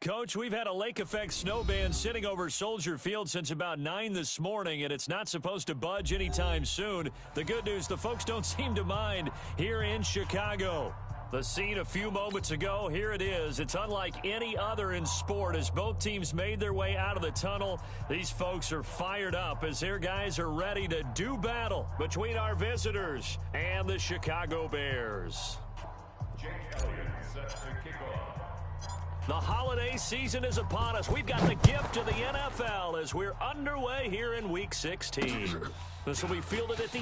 Coach, we've had a lake effect snow band sitting over Soldier Field since about 9 this morning, and it's not supposed to budge anytime soon. The good news, the folks don't seem to mind here in Chicago. The scene a few moments ago, here it is. It's unlike any other in sport as both teams made their way out of the tunnel. These folks are fired up as their guys are ready to do battle between our visitors and the Chicago Bears. Jake Elliott set to kick off. The holiday season is upon us. We've got the gift of the NFL as we're underway here in Week 16. This will be fielded at the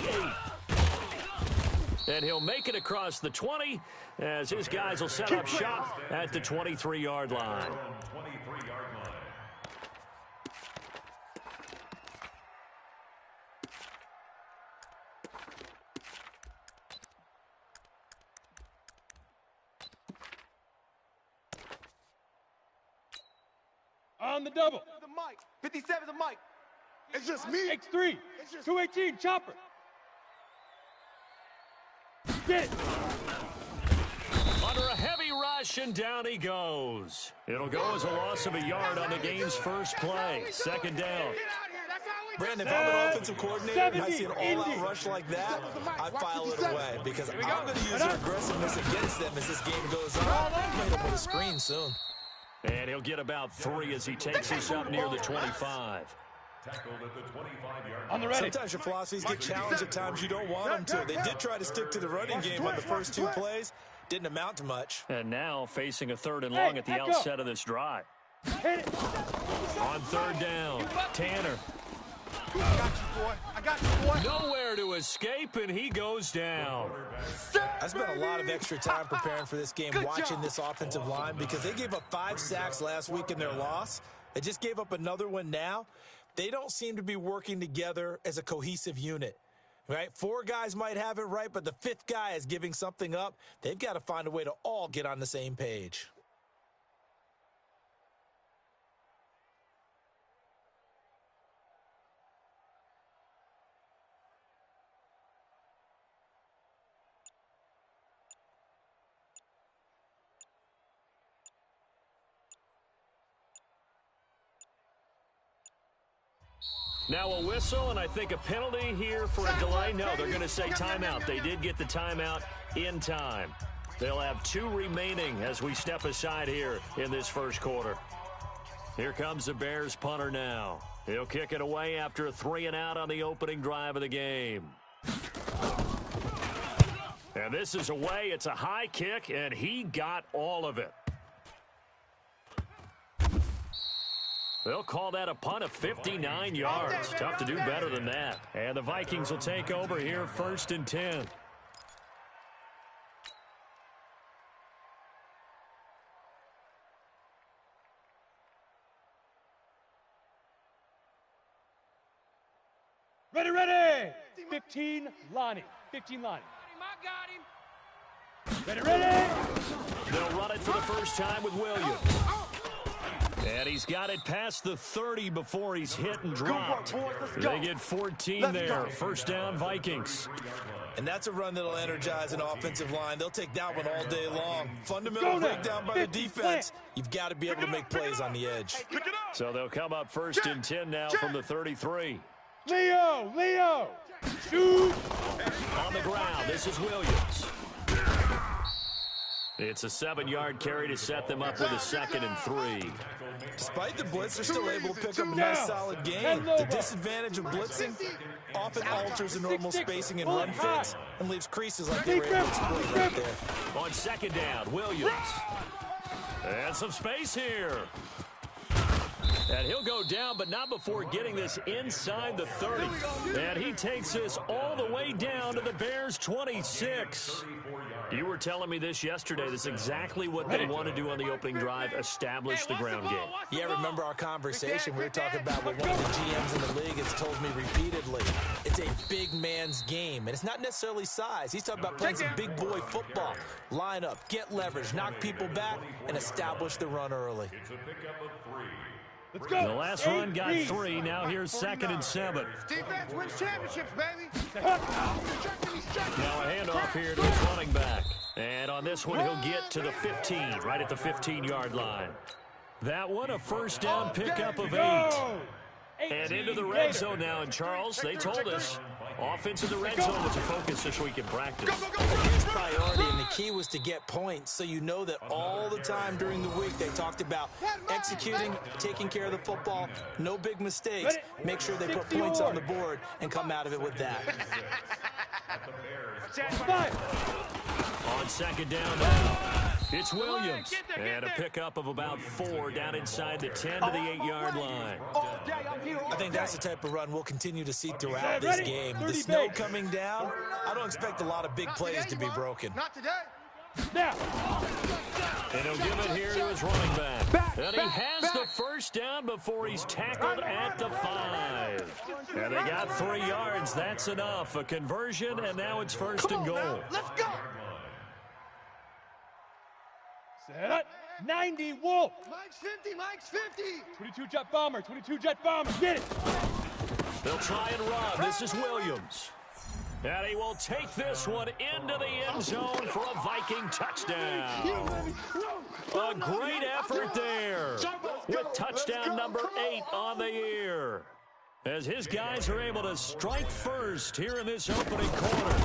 8. And he'll make it across the 20 as his guys will set up shop at the 23-yard line. On the double. The mic. 57 the mic. It's just me. X3. 218 chopper. Get it. Under a heavy rush, and down he goes. It'll go as a loss of a yard on the game's first play. Second down. Brandon, if I'm an offensive coordinator and I see an all-out rush like that, I file it away because I'm going to use their aggressiveness against them as this game goes on. I'm going to put a screen soon. And he'll get about 3 as he takes us up near the 25. Tackled at the 25-yard On the ready. Sometimes your philosophies get challenged at times you don't want them to. They did try to stick to the running game on the first 2 plays. Didn't amount to much. And now facing a 3rd and long at the outset of this drive. Hit it. On 3rd down, Tanner. I got you, boy. I got you, boy. Nowhere to escape, and he goes down. I spent a lot of extra time preparing for this game, watching this offensive line because they gave up 5 sacks last week in their loss. They just gave up another one now. They don't seem to be working together as a cohesive unit, right? 4 guys might have it right, but the 5th guy is giving something up. They've got to find a way to all get on the same page. Now a whistle, and I think a penalty here for a delay. No, they're going to say timeout. They did get the timeout in time. They'll have 2 remaining as we step aside here in this first quarter. Here comes the Bears punter now. He'll kick it away after a 3-and-out on the opening drive of the game. And this is away. It's a high kick, and he got all of it. They'll call that a punt of 59 yards. Tough to do better than that. And the Vikings will take over here 1st and 10. Ready, ready. 15, Lonnie. 15, Lonnie. Ready, ready. They'll run it for the first time with Williams. And he's got it past the 30 before he's hit and dropped. They get 14 there. First down, Vikings. And that's a run that'll energize an offensive line. They'll take that one all day long. Fundamental breakdown by the defense. You've got to be able to make plays on the edge. So they'll come up 1st and 10 now from the 33. Leo. Shoot. On the ground, this is Williams. It's a 7-yard carry to set them up with a 2nd and 3. Despite the blitz, they're still able to pick up a nice solid gain. The disadvantage of blitzing often alters the normal spacing and run fits and leaves creases like they were able to exploit right there. On 2nd down, Williams. And some space here. And he'll go down, but not before getting this inside the 30. And he takes this all the way down to the Bears' 26. You were telling me this yesterday. This is exactly what they want to do on the opening drive, establish the ground game. Yeah, remember our conversation. We were talking about what one of the GMs in the league has told me repeatedly. It's a big man's game, and it's not necessarily size. He's talking about playing some big boy football. Line up, get leverage, knock people back, and establish the run early. It's a pickup of 3. Let's go. The last run got 3. Now here's 2nd and 7. Defense wins championships, baby. Now a handoff here to his running back. And on this one, he'll get to the 15, right at the 15-yard line. That one, a first down pickup of 8. Go! And into the red zone now. And Charles, they told us offense in the red zone was a focus this week in practice. His priority and the key was to get points, so you know that all the time during the week they talked about executing, taking care of the football, no big mistakes, make sure they put points on the board and come out of it with that. On second down now, it's Williams. And a pickup of about 4 down inside the 10 to the 8-yard line. I think that's the type of run we'll continue to see throughout this game. The snow coming down, I don't expect a lot of big plays to be broken. Not today. Now. And he'll give it here to his running back. And he has the first down before he's tackled at the 5. And they got 3 yards. That's enough. A conversion, and now it's first and goal. Let's go. Set up. 90 Wolf. Mike's 50. Mike's 50. 22 jet bomber. 22 jet bomber. Get it. They'll try and run. This is Williams. And he will take this one into the end zone for a Viking touchdown. A great effort there with touchdown number 8 on the year, as his guys are able to strike first here in this opening quarter.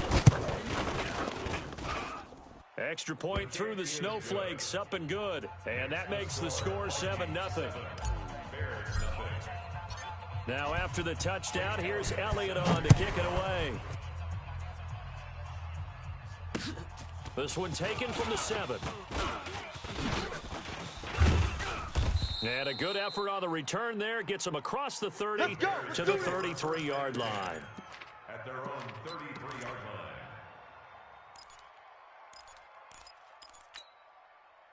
Extra point through the snowflakes, up and good. And that makes the score 7-0. Now after the touchdown, here's Elliott on to kick it away. This one taken from the 7. And a good effort on the return there. Gets him across the 30 to the 33-yard line. At their own 33-yard line.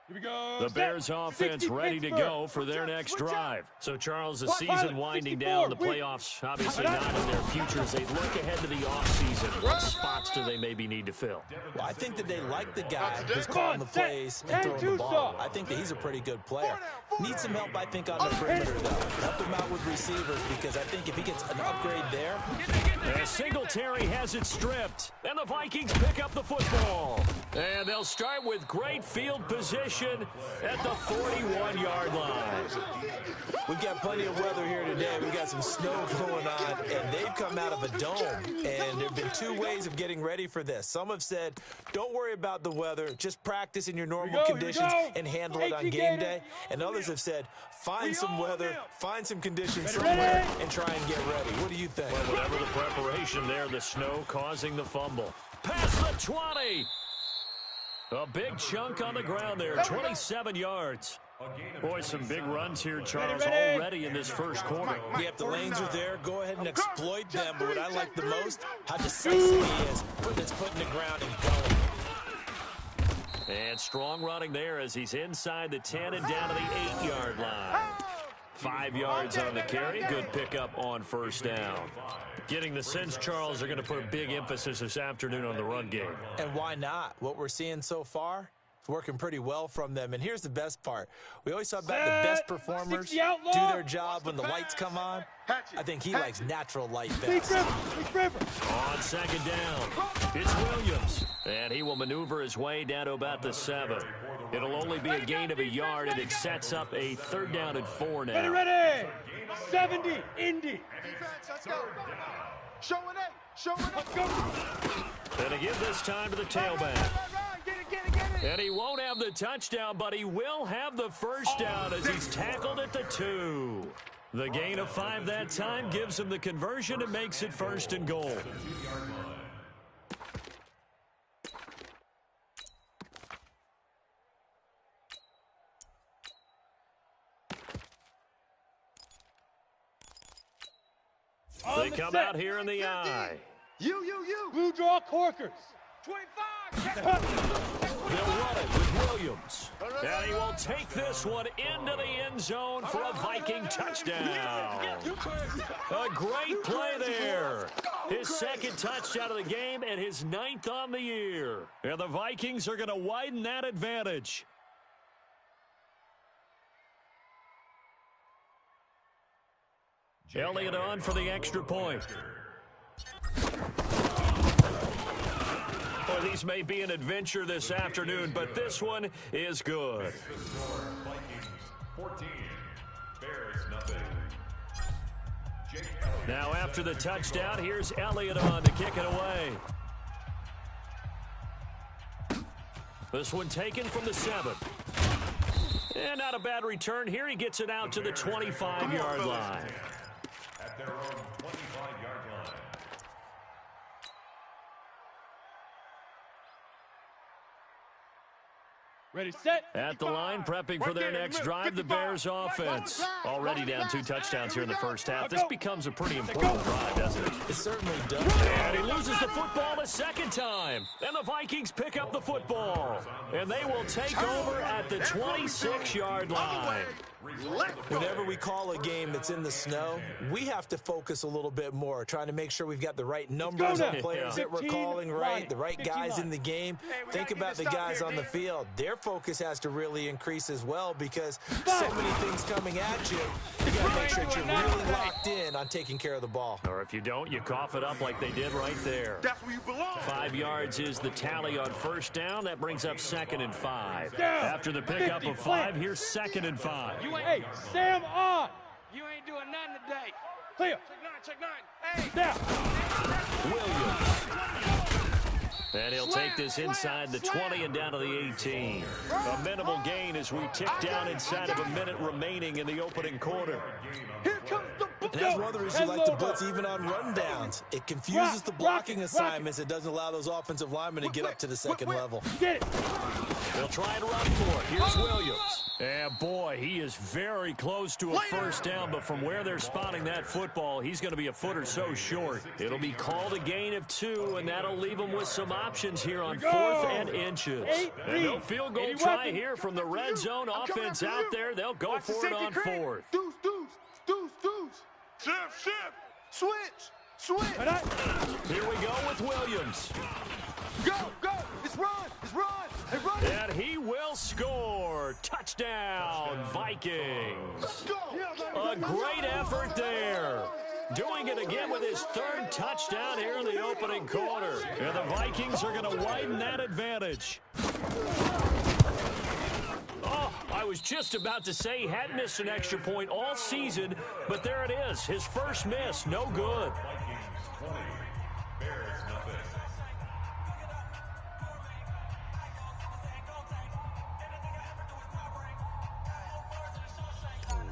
Here we go. The Bears offense ready to go for their next drive. So, Charles, the season winding down, the playoffs obviously not in their futures. They look ahead to the offseason. What spots do they maybe need to fill? Well, I think that they like the guy who's calling the plays and throwing the ball. I think that he's a pretty good player. Needs some help, I think, on the perimeter, though. Help him out with receivers, because I think if he gets an upgrade there. Singletary has it stripped, and the Vikings pick up the football. And they'll start with great field position at the 41-yard line. We've got plenty of weather here today. We've got some snow going on, and they've come out of a dome. And there have been 2 ways of getting ready for this. Some have said, don't worry about the weather. Just practice in your normal conditions and handle it on game day. And others have said, find some weather, find some conditions somewhere, and try and get ready. What do you think? Well, whatever the preparation there, the snow causing the fumble. Past the 20. A big chunk on the ground there, 27 yards. Boy, some big runs here, Charles, already in this first quarter. Yep, the lanes are there. Go ahead and exploit them. But what I like the most, how decisive he is. Putting his foot in the ground and going. And strong running there as he's inside the 10 and down to the 8-yard line. 5 yards on the carry. Good pickup on first down. Getting the sense, Charles, they're going to put a big emphasis this afternoon on the run game. And why not? What we're seeing so far, it's working pretty well from them. And here's the best part. We always talk about the best performers do their job when the lights come on. I think he likes natural light best. On second down, it's Williams. And he will maneuver his way down to about the 7. It'll only be a gain of a yard, and it sets up a 3rd down and 4 now. Ready. 70, Indy. Let's go. Showing it. Showing it. Let's go. And to give this time to the tailback. Get it. And he won't have the touchdown, but he will have the first down as he's tackled at the 2. The gain of 5 that time gives him the conversion and makes it first and goal. They come out here in the eye. You. Blue draw corkers. 25. They'll run it with Williams. And he will take this one into the end zone for a Viking touchdown. A great play there. His 2nd touchdown of the game and his 9th on the year. And the Vikings are going to widen that advantage. Elliott on for the extra point. Well, these may be an adventure this afternoon, but this one is good. 14. Bears nothing. Jake Elliott. Now after the touchdown, here's Elliott on to kick it away. This one taken from the 7. And not a bad return here. He gets it out to the 25-yard line. At their own 25-yard line. Ready, set. At the line, prepping for their next drive, the Bears offense. Already down 2 touchdowns here in the first half. This becomes a pretty important drive, doesn't it? It certainly does. And he loses the football a second time. And the Vikings pick up the football. And they will take over at the 26-yard line. Whenever we call a game that's in the snow, we have to focus a little bit more, trying to make sure we've got the right numbers of players that we're calling right, the right guys in the game. Think about the guys on the field. Their focus has to really increase as well because so many things coming at you. You got to make sure that you're really locked in on taking care of the ball. Or if you don't, you cough it up like they did right there. That's where you belong. 5 yards is the tally on first down. That brings up 2nd and 5. After the pickup of 5, here's 2nd and 5. Hey, Sam on. You ain't doing nothing today. Clear. Check nine. Hey. Down. Williams. And he'll take this inside the 20 and down to the 18. A minimal gain as we tick down inside of a minute remaining in the opening quarter. Here comes the And that's one of the reasons you like to blitz even on rundowns. It confuses the blocking assignments. It doesn't allow those offensive linemen to get up to the second level. Get it. They'll try and run for it. Here's Williams. And boy, he is very close to a first down, but from where they're spotting that football, he's going to be a foot or so short. It'll be called a gain of 2, and that'll leave them with some options here on 4th and inches. And no field goal try here from the red zone offense out there. They'll go for it on 4th. Deuce. Shift. Switch. Here we go with Williams. Go. It's run. Hey, run. And he will score. Touchdown, Vikings. A great effort there. Doing it again with his 3rd touchdown here in the opening quarter. And the Vikings are going to widen that advantage. Oh, I was just about to say he hadn't missed an extra point all season, but there it is. His first miss, no good. Vikings 20. Bears nothing.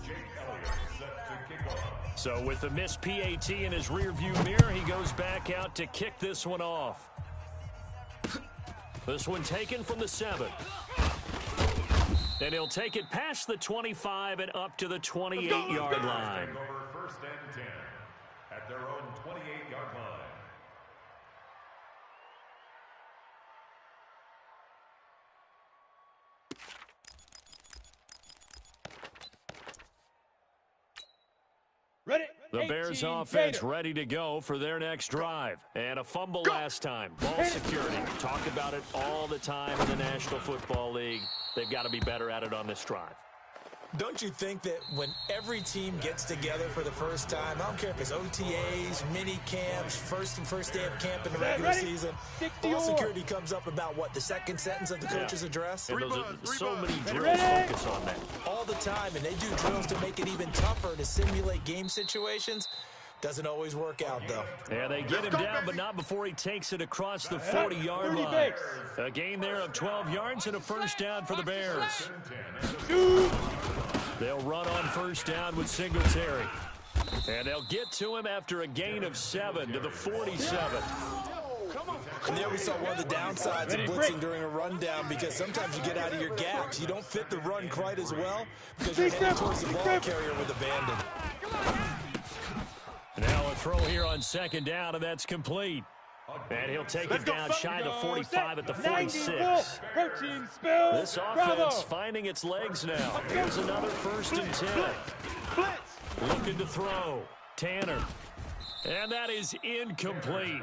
Jake Elliott set to kick off. So with the missed PAT in his rearview mirror, he goes back out to kick this one off. This one taken from the 7. And he'll take it past the 25 and up to the 28-yard line. Take over 1st and 10 at their own 28-yard line. Ready. The Bears offense ready to go for their next drive. And a fumble last time. Ball security. Talk about it all the time in the National Football League. They've got to be better at it on this drive. Don't you think that when every team gets together for the first time, I don't care if it's OTAs, mini camps, first day of camp in the regular season, ball security comes up about what, the second sentence of the coach's address? And so many drills focus on that. All the time, and they do drills to make it even tougher to simulate game situations. Doesn't always work out, though. Yeah, they get him down, but not before he takes it across the 40-yard line. A gain there of 12 yards and a first down for the Bears. They'll run on first down with Singletary. And they'll get to him after a gain of 7 to the 47. And there we saw one of the downsides of blitzing during a rundown because sometimes you get out of your gaps. You don't fit the run quite as well because you're heading towards the ball carrier with abandon. Now a throw here on 2nd down, and that's complete. And he'll take it down shy of 45 at the 46. This offense finding its legs now. Here's another 1st and 10. Looking to throw. Tanner. And that is incomplete.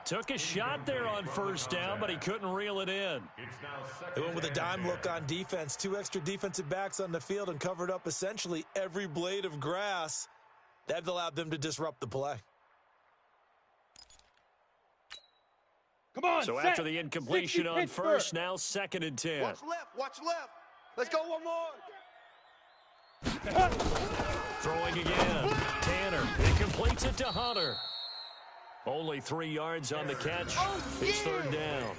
Took a shot there on first down, but he couldn't reel it in. They went with a dime look on defense. 2 extra defensive backs on the field and covered up essentially every blade of grass. That allowed them to disrupt the play. Come on, so after the incompletion on first, now 2nd and 10. Watch left. Let's go one more. Throwing again. Tanner. He completes it to Hunter. Only 3 yards on the catch. It's third down.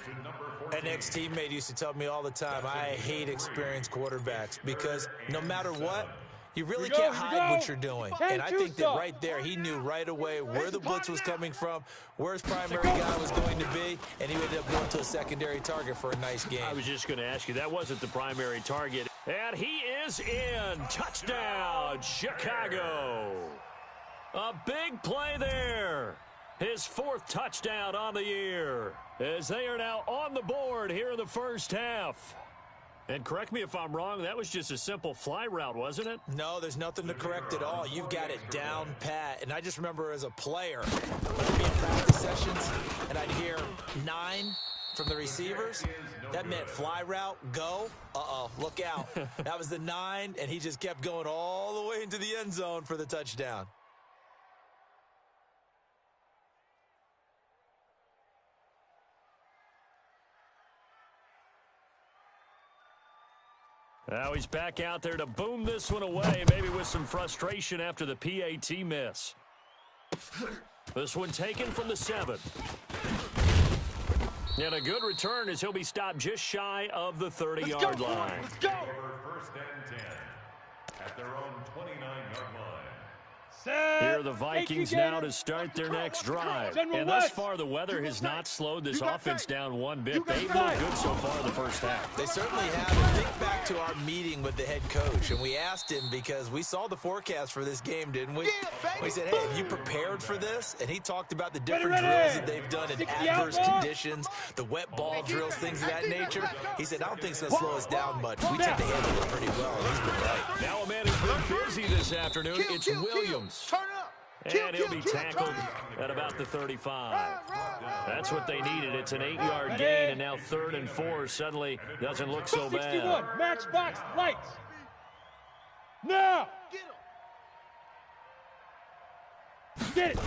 An ex-teammate used to tell me all the time, I hate experienced quarterbacks because no matter what, you really can't hide what you're doing. And I think that right there, he knew right away where the blitz was coming from, where his primary guy was going to be, and he ended up going to a secondary target for a nice game. I was just going to ask you, that wasn't the primary target. And he is in. Touchdown, Chicago. A big play there. His 4th touchdown on the year, as they are now on the board here in the first half. And correct me if I'm wrong, that was just a simple fly route, wasn't it? No, there's nothing to correct at all. You've got it down pat. And I just remember as a player, I'd be in practice sessions, and I'd hear 9 from the receivers. That meant fly route, go. Uh-oh, look out. That was the 9, and he just kept going all the way into the end zone for the touchdown. Now he's back out there to boom this one away, maybe with some frustration after the PAT miss. This one taken from the 7. And a good return as he'll be stopped just shy of the 30-yard line. Let's go. First and 10 at their own 29-yard line. Here are the Vikings now to start their next drive. And thus far, the weather has not slowed this offense down one bit. They've looked good so far in the first half. They certainly have. And think back to our meeting with the head coach, and we asked him because we saw the forecast for this game, didn't we? We said, hey, have you prepared for this? And he talked about the different drills that they've done in adverse conditions, the wet ball drills, things of that nature. He said, I don't think it's going to slow us down much. We tend to handle it pretty well, and he's been right. Now a man who's been busy this afternoon, it's Williams. And he'll be tackled at about the 35. That's what they needed. It's an 8-yard gain, and now 3rd and 4 suddenly doesn't look so bad. 61, matchbox lights. Now. Get it.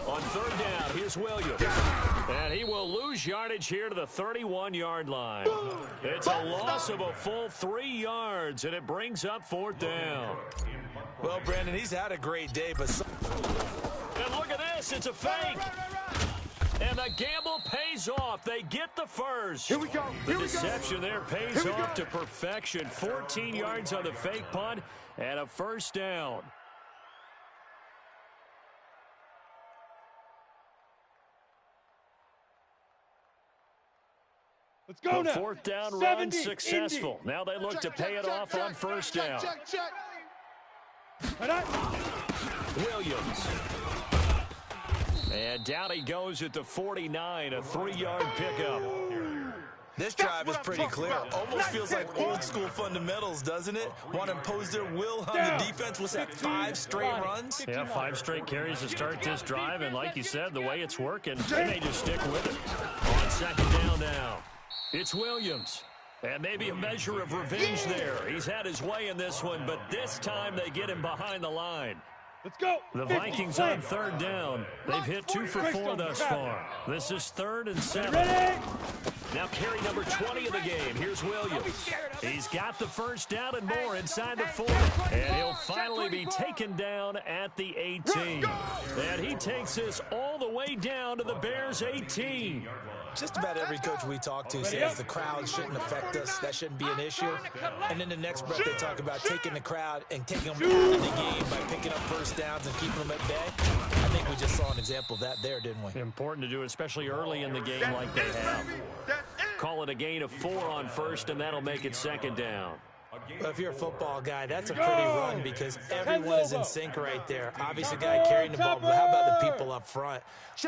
On 3rd down, here's Williams. And he will lose yardage here to the 31-yard line. It's a loss of a full 3 yards, and it brings up 4th down. Well, Brandon, he's had a great day, but... And look at this. It's a fake. And the gamble pays off. They get the first. Here we go. The deception there pays off to perfection. 14 yards on the fake punt and a first down. Let's go now. 4th down run successful. Indy. Now they look to pay it off on first down. Williams. And down he goes at the 49, a 3-yard pickup. This drive is pretty clear. Almost feels like old school fundamentals, doesn't it? Want to impose their will on the defense. What's that, 5 straight runs? Yeah, 5 straight carries to start this drive. And like you said, the way it's working, they may just stick with it. On 2nd down now, it's Williams. And maybe a measure of revenge there. He's had his way in this one, but this time they get him behind the line. Let's go. The Vikings on 3rd down. They've hit 2 for 4 thus far. This is 3rd and 7. Now carry number 20 of the game. Here's Williams. He's got the first down and more inside the 4. And he'll finally be taken down at the 18. And he takes this all the way down to the Bears' 18. Just about every coach we talk to says the crowd shouldn't affect us. That shouldn't be an issue. And then the next breath they talk about taking the crowd and taking them out of the game by picking up first downs and keeping them at bay. I think we just saw an example of that there, didn't we? Important to do, especially early in the game like they have. Call it a gain of 4 on first, and that'll make it 2nd down. Well, if you're a football guy, that's a pretty run because everyone is in sync right there. Obviously, the guy carrying the ball, but how about the people up front?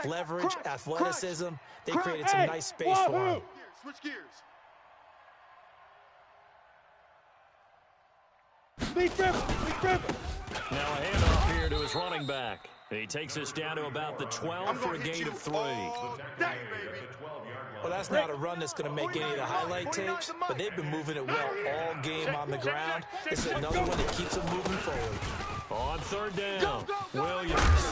Leverage, athleticism, they created some nice space for him. Switch gears. Now a handoff here to his running back. He takes us down to about the 12 for a gain of 3. Well, that's not a run that's going to make any of the highlight tapes, but they've been moving it well all game on the ground. It's another one that keeps them moving forward. On 3rd down, Williams.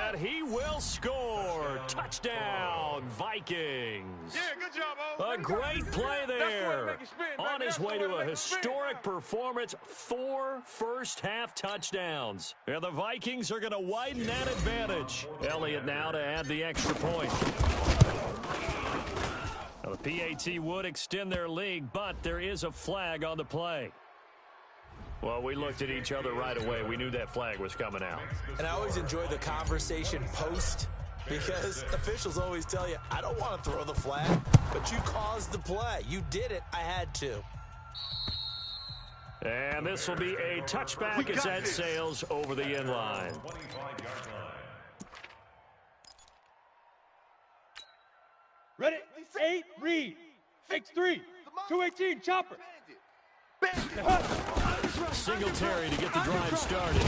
And he will score. Touchdown, Vikings. Yeah, good job, O. A great play there. Make it spin, baby. On his That's the way way to to a make it spin. historic performance, 4 first-half touchdowns. And the Vikings are going to widen that advantage. Elliott now to add the extra point. Now, the PAT would extend their lead, but there is a flag on the play. Well, we looked at each other right away. We knew that flag was coming out. And I always enjoy the conversation post because officials always tell you, I don't want to throw the flag, but you caused the play. You did it. I had to. And this will be a touchback as that sails over the end line. 25-yard line. Ready? 8, read. Fakes 3. 218, chopper. Singletary to get the drive started.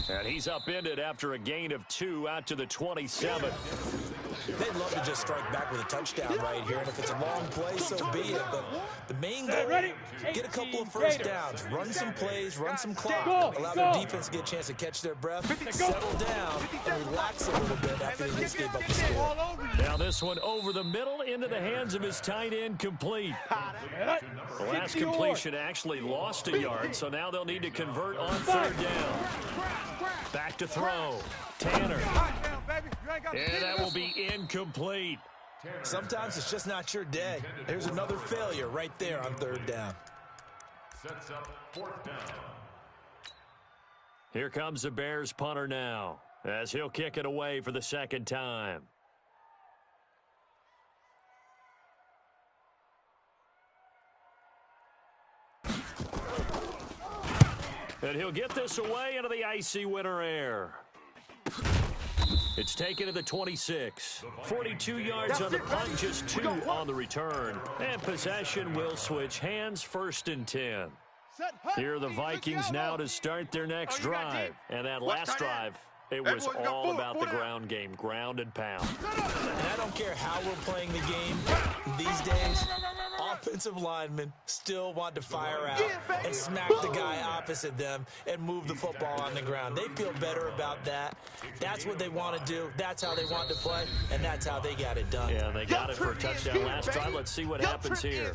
And he's upended after a gain of 2 out to the 27. They'd love to just strike back with a touchdown right here, and if it's a long play, so be it. But the main goal, get a couple of first downs, run some plays, run some clock, allow their defense to get a chance to catch their breath, settle down, and relax a little bit after they just gave up the score. Now this one over the middle into the hands of his tight end, complete. The last completion actually lost a yard, so now they'll need to convert on 3rd down. Back to throw. Tanner. And that will be incomplete. Sometimes it's just not your day. There's another failure right there on 3rd down. Sets up 4th down. Here comes the Bears punter now, as he'll kick it away for the 2nd time. And he'll get this away into the icy winter air. It's taken to the 26. 42 yards on the punt, just 2 on the return. And possession will switch hands, 1st and 10. Here are the Vikings now to start their next drive. And that last drive, it was all about the ground game, ground and pound. And I don't care how we're playing the game these days, offensive linemen still want to fire out and smack the guy opposite them and move the football on the ground. They feel better about that. That's what they want to do. That's how they want to play, and that's how they got it done. Yeah, they got it for a touchdown last drive. Let's see what happens here.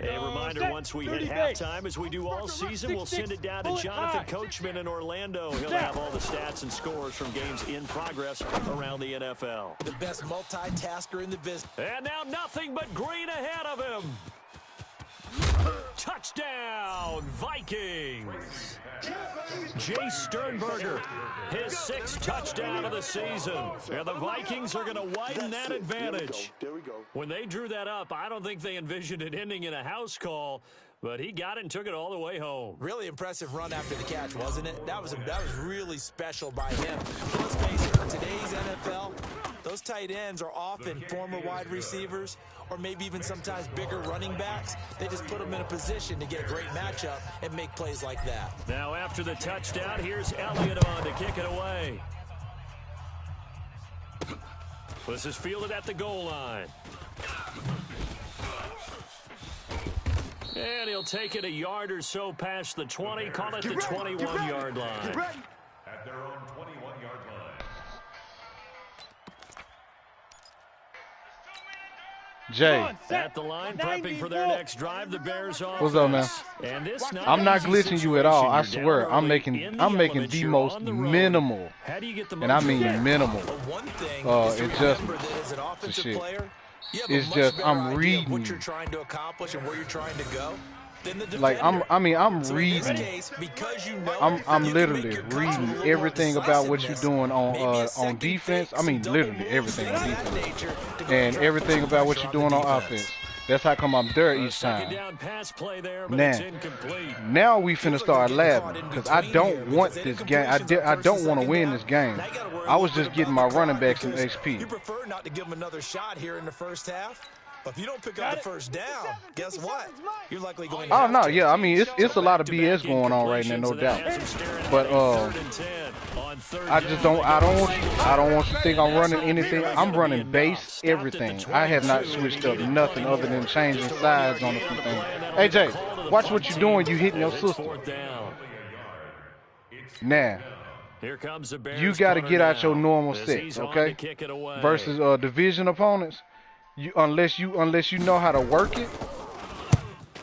A reminder, once we hit halftime, as we do all season, we'll send it down to Jonathan Coachman in Orlando. He'll have all the stats and scores from games in progress around the NFL. The best multitasker in the business. And now nothing but green ahead of him. Touchdown, Vikings. Jay Sternberger, his 6th touchdown of the season. And the Vikings are going to widen that advantage. When they drew that up, I don't think they envisioned it ending in a house call, but he got it and took it all the way home. Really impressive run after the catch, wasn't it? That was really special by him. Let's face it, in today's NFL, those tight ends are often former wide receivers or maybe even sometimes bigger running backs. They just put them in a position to get a great matchup and make plays like that. Now after the touchdown, here's Elliott on to kick it away. This is fielded at the goal line. And he'll take it a yard or so past the 20, call it the 21-yard line. At their own 21-yard line. Jay. At the line, prepping for their next drive, the Bears offense. What's up, man? And this I'm not glitching you at all. I swear. I'm making the most minimal. How do you get the most? And I mean minimal. One thing It's just as an offensive shit. player, you have It's a much just better I'm idea of reading. what you're trying to accomplish and where you're trying to go than the defender. Like I'm So in reading. this case, because you know I'm you can make literally your cuts with a reading little more everything about what you're decisiveness. doing Maybe a on second defense. pick, I mean some double literally moves, everything things on of that defense. nature to go And try to everything put about what pressure you're doing on the offense. That's how come I'm there each Second time. down pass play there, but Now, it's incomplete. now we finna start laughing because I don't want this game. I don't want to win this game. I was just getting my running backs some You XP. prefer not to give them another shot here in the first half? But if you don't pick up the first down, guess what? You're likely going to Oh have no, to. yeah, I mean it's a lot of BS going on right now, no doubt. But I just don't want you to think I'm running anything. I'm running base everything. I have not switched up nothing other than changing sides on a few things. Hey Jay, watch what you're doing. You hitting your sister. Now, Here comes the Bears you got to get out your normal as sets, he's on okay? to kick it away. Versus division opponents, unless you know how to work it,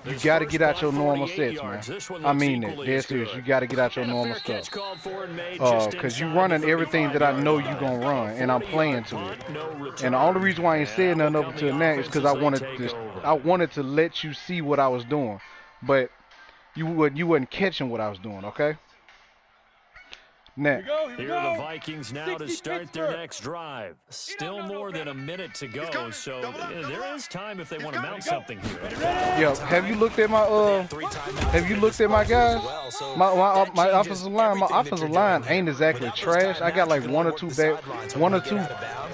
you got to get out your normal sets, man. I mean that. Dead serious. You got to get out your normal stuff. Because you running everything that I know you going to run, and I'm playing to it. And the only reason why I ain't saying nothing up until now is because I wanted to let you see what I was doing. But you wasn't catching what I was doing, okay? Now, here are the Vikings now to start their next drive. Still more than a minute to go, so there is time if they want to mount something here. Yeah, have you looked at my guys? My offensive line. My offensive line ain't exactly trash. I got like one or two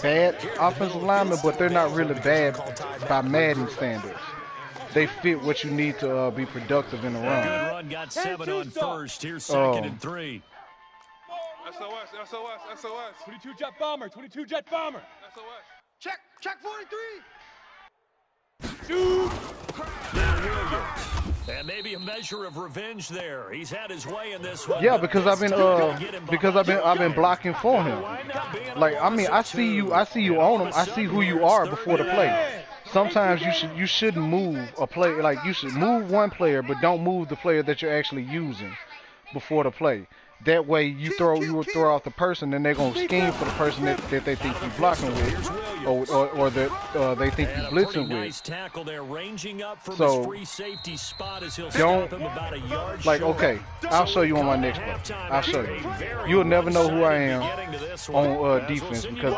bad offensive linemen, but they're not really bad by Madden standards. They fit what you need to be productive in the run. Good run got 7 on first. Here's 2nd and 3. SOS. 22 jet bomber. 22 jet bomber. SOS. Check 43. Shoot. And maybe a measure of revenge there. He's had his way in this one. Yeah, because I've been blocking for him. Like, I mean, I see you on him. I see who you are before the play. Sometimes you shouldn't move a player. Like, you should move one player, but don't move the player that you're actually using before the play. That way you will throw off the person, and they're gonna scheme for the person that they think you're blocking with, or that they think you're blitzing with. So don't, like, okay, I'll show you on my next play. I'll show you. You'll never know who I am on defense because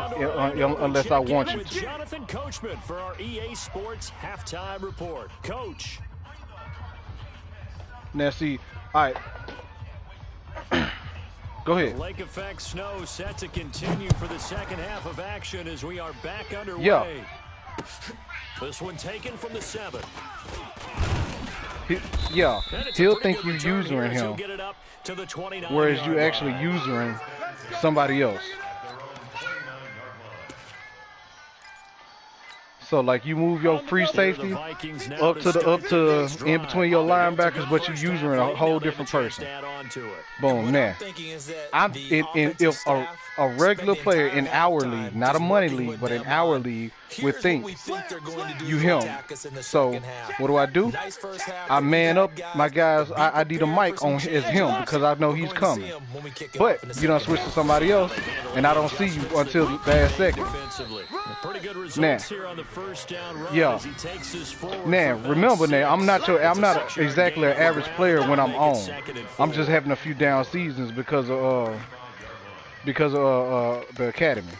unless I want you to. Jonathan Coachman for our EA Sports halftime report. Coach. Now see, all right. Go ahead. Lake effect snow set to continue for the second half of action as we are back underway. Yeah. This one taken from the 7. He'll think you usering him, whereas you actually using somebody else. So like you move your free safety up to in between your linebackers, but you using a whole different person. Boom. Now, if a regular player in our league, not a money league, but in our league, would think you him. So what do? I man up my guys. I need a mic on as him because I know he's coming. But you don't switch to somebody else, and I don't see you until the last second. Now, yeah. Now, remember now, I'm not exactly an average player when I'm on. I'm just having a few down seasons because of the academy.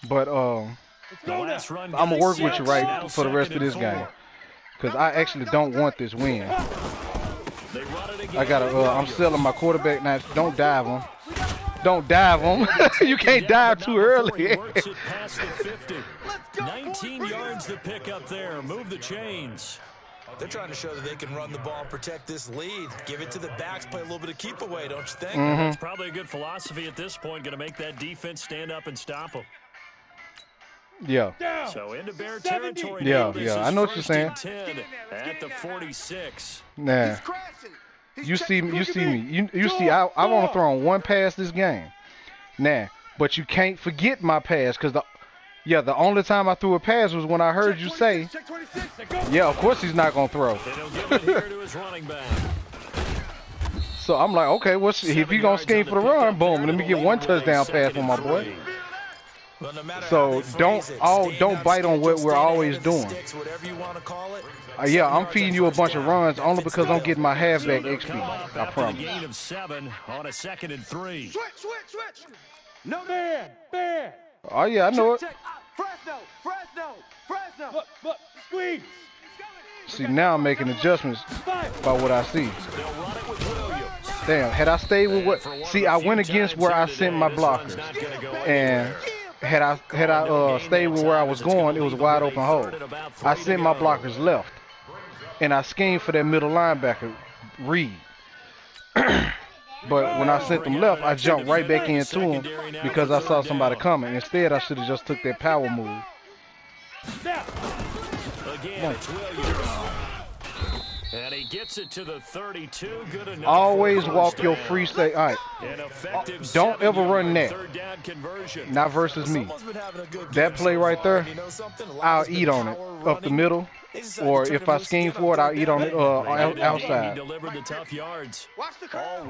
But I'm gonna work with you right for the rest of this game because I actually don't want this win. I'm selling my quarterback now. Don't dive him. Don't dive him. You can't dive too early. 19 yards to pick up there. Move the chains. They're trying to show that they can run the ball and protect this lead. Give it to the backs, play a little bit of keep away, don't you think? Mm-hmm. That's probably a good philosophy at this point. Going to make that defense stand up and stop them. Yeah. So into Bear territory. Yeah. I know what you're saying. 10 at the 46. Nah. You see me. You see. I want to throw on one pass this game. Nah. But you can't forget my pass because the only time I threw a pass was when I heard you say, yeah, of course he's not gonna throw. So I'm like, okay, if he gonna scheme for the run, boom, let me get one touchdown pass for my boy. So don't bite on what we're always doing. Yeah, I'm feeding you a bunch of runs only because I'm getting my halfback XP. I promise. Gain of 7 on a 2nd and 3. Switch. No Man. Oh yeah, I know it. Fresno. Look, squeeze. See, now I'm making adjustments by what I see. Damn, had I stayed with what? See, I went against where I sent my blockers, and had I stayed with where I was going, it was a wide open hole. I sent my blockers left, and I schemed for that middle linebacker, Reed. But when I sent them left, I jumped right back into him because I saw somebody coming. Instead, I should have just took that power move. And he gets it to the 32. Good enough. Always walk your free state. All right. Don't ever run that. Not versus me. That play right there, I'll eat on it up the middle. Or if I scheme for it, I'll eat on it outside. A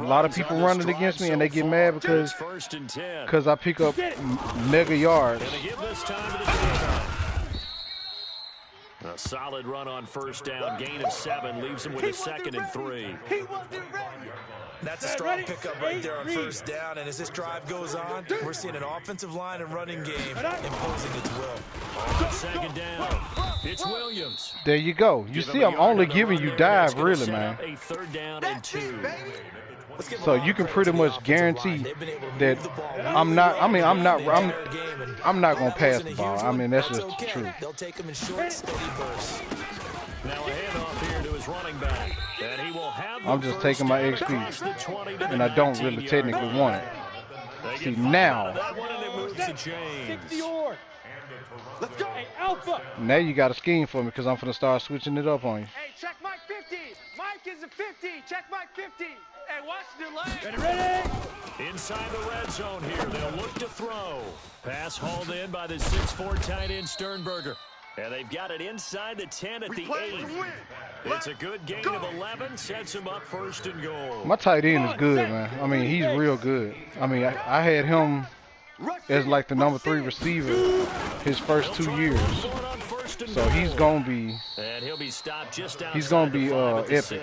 lot of people running against me, and they get mad because I pick up mega yards. A solid run on first down. Gain of 7 leaves him with a 2nd and 3. That's a strong pickup right there on first down. And as this drive goes on, we're seeing an offensive line and running game imposing its will. 2nd down. It's Williams. There you go. You see, I'm only giving you dive, really, man. A 3rd down and 2. So you can pretty much guarantee that I'm not going to pass the ball. I mean, that's just the truth. They'll take them in short, steady bursts. Now a handoff here to his running back. And he will have I'm just taking my XP, and I don't really technically want it. See, now, Let's go. Hey, Alpha. now you got a scheme for me because I'm going to start switching it up on you. Hey, check Mike 50. Mike is a 50. Check Mike 50. Hey, Washington lane. Ready? Inside the red zone here. They'll look to throw. Pass hauled in by the 6'4" tight end Sternberger. And they've got it inside the 10 at the 8. It's a good gain of 11. Sets him up 1st and goal. My tight end is good, man. I mean, he's real good. I mean, I had him as like the number 3 receiver his first 2 years. So he's gonna be epic.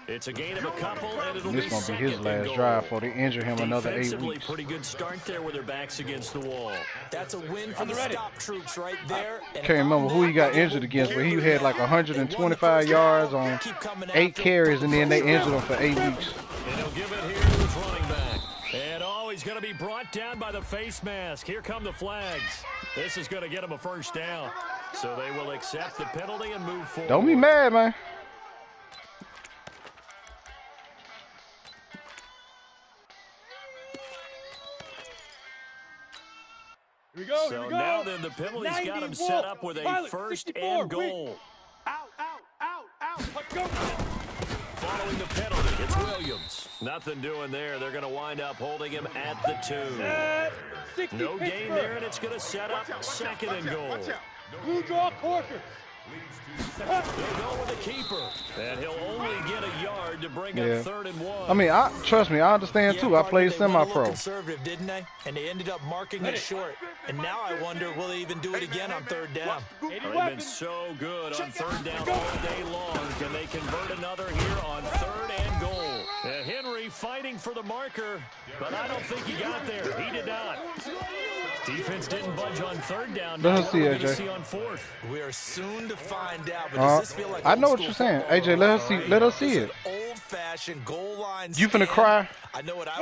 It's a gain of a couple, and it'll This be gonna be his 2nd last and drive goal. before they injure him another 8 Defensively, weeks. pretty good start there with their backs against the wall. That's a win for the stop troops right there. Can't remember who he got injured against, but he had like 125 yards on 8 carries, and then they injured him for 8 weeks. And he'll give it here to his running back. And he's going to be brought down by the face mask. Here come the flags. This is going to get him a 1st down. So they will accept the penalty and move forward. Don't be mad, man. Here we go. So now then the penalty's got him set up with a 1st and goal. Let's go. Following the penalty, it's Williams. Nothing doing there. They're going to wind up holding him at the 2. No gain there, and it's going to set up 2nd and goal. Blue draw Corker. They'll go with the keeper, and he'll only get a yard to bring up 3rd and 1. I mean, trust me, I understand too. I played semi-pro. Conservative, didn't they? And they ended up marking it short. And now I wonder, will they even do it again on 3rd down? They've been so good on 3rd down all day long. Can they convert another here on 3rd and goal? Henry fighting for the marker, but I don't think he got there. He did not. Defense didn't budge on 3rd down. Let us see, AJ. See on 4th. We are soon to find out. But does this feel like I know what you're saying, AJ. Let us see it. Old-fashioned goal line. You finna cry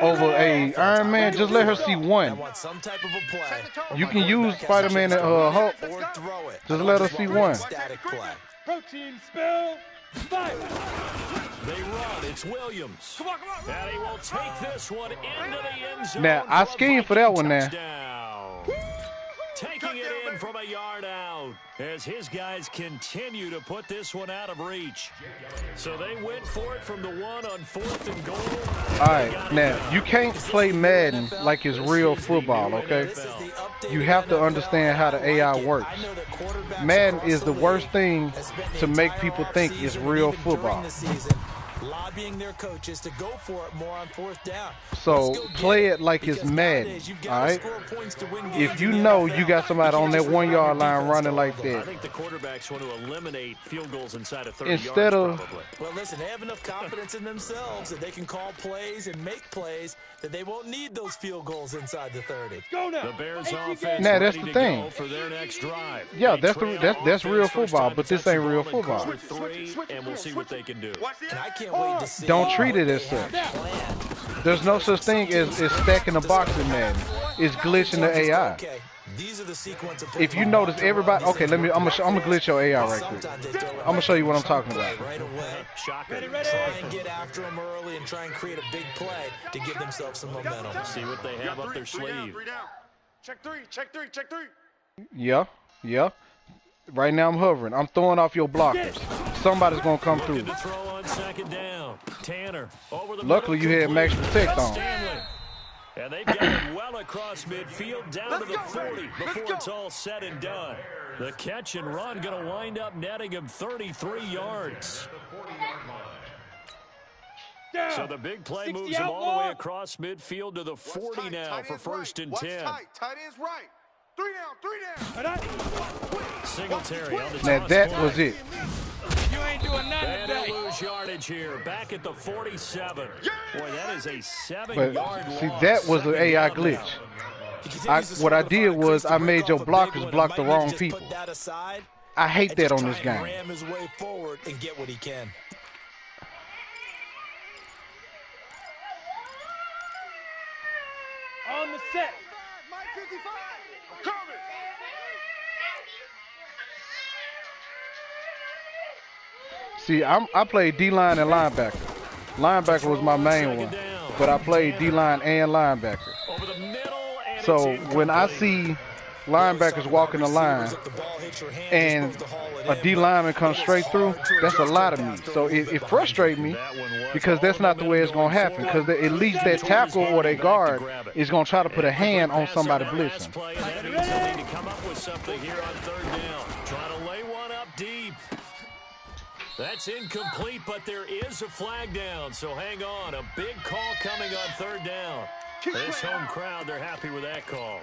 over a Iron Man? Just let her see one. I want some type of a play. You can use Spider-Man and Hulk. Or throw it. Just let us see one. Static play. Protein spill. Fire. They run. It's Williams. And he will take this one into the end zone. Now, I schemed for that one now. Taking it in from a yard out as his guys continue to put this one out of reach. So they went for it from the 1 on 4th and goal. All right, now, you can't play Madden like it's real football, okay? You have to understand how the AI works. Madden is the worst thing to make people think it's real football. Lobbying their coaches to go for it more on 4th down. So play it like it's Madden, all right? If you know you got somebody on that 1 yard line running like that, I think the quarterbacks want to eliminate field goals inside of 30 instead yards, of probably. Well, listen, they have enough confidence in themselves that they can call plays and make plays that they won't need those field goals inside the 30. Go now. The Bears offense Now, that's ready the to thing. go for their next drive. Yeah, They that's real football, but this ain't real football. Cover 3, and we'll see what they can do. And I can't wait to see. Don't treat it as such. There's no such thing as stacking the box in Madden. It's glitching the AI. Okay, these are the sequence of If you notice everybody, okay, I'm gonna glitch your AI right quick. I'm gonna show you what I'm talking about. right away. Shocker. Try and get after them early and try and create a big play to give themselves some momentum. See what they have up their sleeve. Check three. Yeah. Right now I'm hovering. I'm throwing off your blockers. Somebody's going to come through. To throw on second down. Tanner over the Luckily, you had max protect on. And they've got it well across midfield down to the 40 before it's all said and done. The catch and run going to wind up netting him 33 yards. So the big play moves him all the way across midfield to the 40 now for first and 10. Tight end's right. 3 down. Singletary on the Now toss that play. was it. You ain't doing nothing And today. they lose yardage here. Back at the 47. Boy, that is a 7-yard But loss. see, that was an AI glitch. What I did was I made your blockers block the wrong people. I hate that on this game. Ram his way forward and get what he can. On the set. Mike 55. Coming. See, I played D-line and linebacker. Linebacker was my main one, but I played D-line and linebacker. Over the middle, and So it's when I see linebackers walking the line and a D lineman comes straight through, that's a lot of me. So it frustrates me because that's not the way it's going to happen, because at least that tackle or that guard is going to try to put a hand on somebody blitzing. Play, and that means they'll need to come up with something here on third down. Trying to lay one up deep. That's incomplete, but there is a flag down, so hang on. A big call coming on third down. This home crowd, they're happy with that call.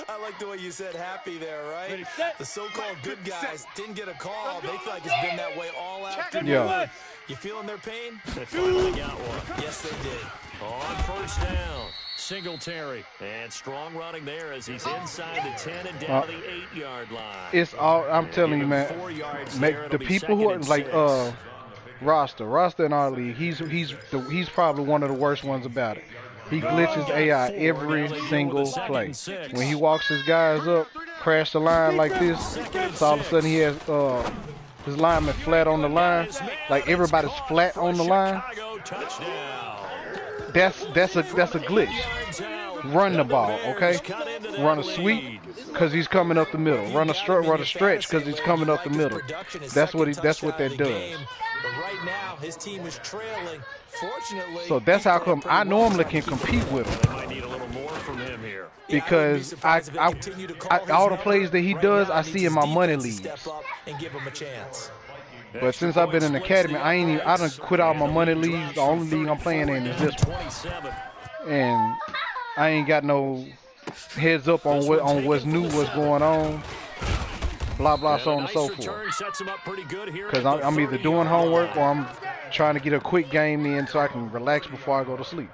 I like the way you said happy there, right? The so-called good guys didn't get a call. They feel like it's been that way all afternoon. Yeah. You feeling their pain? They finally got one. Yes, they did. On first down, Singletary. And strong running there as he's inside the 10 and down to the 8-yard line. It's all, I'm telling you, man, 4 yards make there, the it'll be people who are second and like six. Roster in our league, he's probably one of the worst ones about it. He glitches AI every single play. When he walks his guys up, crash the line like this, so all of a sudden he has his lineman flat on the line, like everybody's flat on the line. Chicago touchdown. That's a glitch. Run the ball, okay? Run a sweep because he's coming up the middle. Run a stretch because he's coming up the middle. That's what that does. But right now, his team is trailing. Fortunately, So that's how come I normally can compete with him, Might need a little more from him here. because all the plays that he does, I see in my money leagues. And give him a chance. But since I've been in the academy, I done quit all my money leagues. The only league I'm playing in is this one, 27. and I ain't got no heads up on what's new, what's going on, blah blah, so on and so forth. Sets him up pretty good here. Because I'm either doing homework or I'm trying to get a quick game in so I can relax before I go to sleep.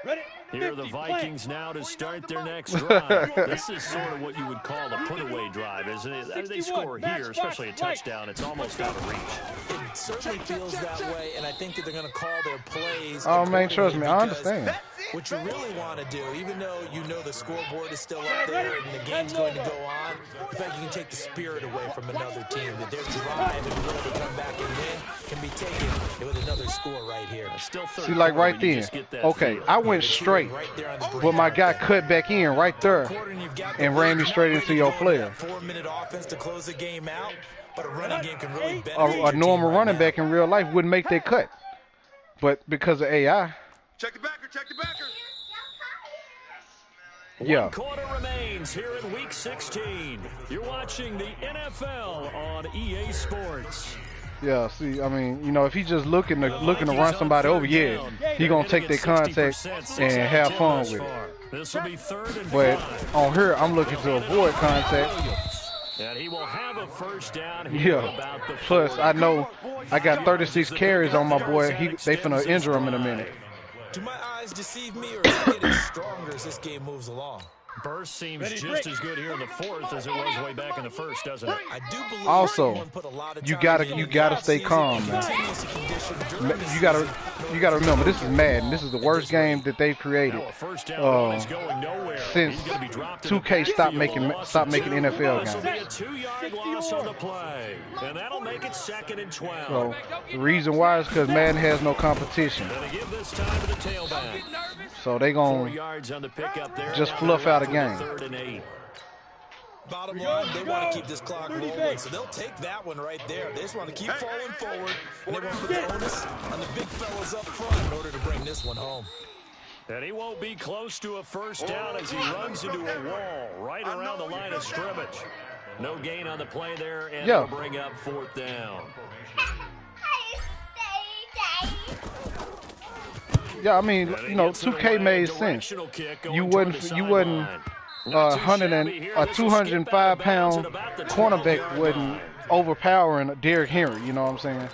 Ready? Here are the 50, Vikings now to start their next drive. This is sort of what you would call a put-away drive, isn't it? I mean, they score here, especially a touchdown. It's almost out of reach. It certainly feels that way, and I think that they're going to call their plays. Oh man, trust me, I understand. What you really want to do, even though you know the scoreboard is still up there and the game's going to go on, the fact you can take the spirit away from another team, that their drive and will to come back and win can be taken with another score right here. Still third See, like quarter, right you there. just get that Okay, feel. I went straight, but my guy cut back in right there and ran me straight into your player. 4-minute offense to close the game out, but a running game can really benefit A your normal team right running now. back in real life wouldn't make that cut, but because of AI, Check the backer, check the backer. yeah. One quarter remains here in Week 16. You're watching the NFL on EA Sports. Yeah, see, I mean, you know, if he's just looking to run somebody over, yeah, he gonna take that contact and have fun with it. This will be third and But 5. on here, I'm looking to avoid contact. And he will have a first down here at Yeah. about the Plus, 40. I know I got 36 carries on my boy. They finna injure him in a minute. Do my eyes deceive me, or is it getting stronger as this game moves along? Burst seems just as good here in the fourth as it was way back in the first, doesn't it? I do believe Also, everyone put a lot of you time gotta into the stay offseason calm, and man. continues to condition during the You gotta remember, this is Madden. This is the worst game that they've created Now a first down run is going nowhere. since He's gonna be dropped in the 2K stopped making backfield. Loss of two. NFL This will be a games. 2-yard loss on the play, and that'll make it second and 12. So the reason why is because Madden has no competition. Gonna give this time to the tailback. So they 4 gonna yards on the pickup there. just fluff out a game. 3rd and 8. Bottom line, they want to keep this clock rolling, so they'll take that one right there. They just want to keep falling forward, and they want to put the onus on the big fellas up front in order to bring this one home. And he won't be close to a first down as he runs into a wall right around the line of scrimmage. No gain on the play there, and they'll bring up 4th down. Yeah, I mean, you know, 2K made sense. You wasn't a 205-pound cornerback wasn't overpowering Derrick Henry. You know what I'm saying?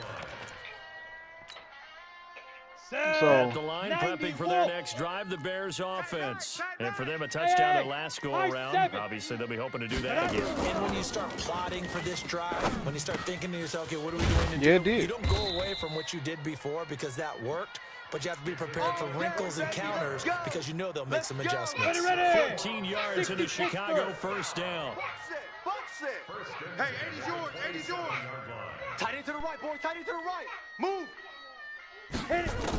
So at the line, prepping for their next drive, the Bears offense. And for them, a touchdown their last go-around. Obviously, they'll be hoping to do that again. And when you start plotting for this drive, when you start thinking to yourself, okay, what are we going to do? Yeah, it did. You don't go away from what you did before because that worked, but you have to be prepared for wrinkles and counters because you know they'll make some adjustments. 14 yards into Chicago, first down. Box it. Hey, 80's yours. 80's yours. Tight end to the right, boy. Tight end to the right. Move.